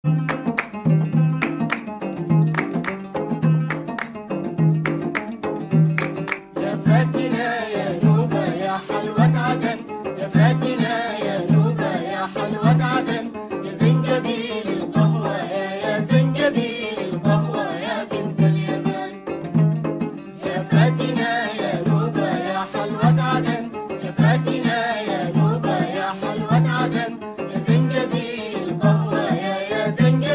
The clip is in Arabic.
يا فاتنا يا نوبة يا حلوة عدن، يا فاتنا يا نوبة يا حلوة عدن، يا زنجبيل القهوة يا زنجبيل القهوة يا بنت اليمن. يا فاتنا يا نوبة يا حلوة عدن، يا فاتنا يا نوبة يا حلوة عدن، يا زنجبيل القهوة يا زنجبيل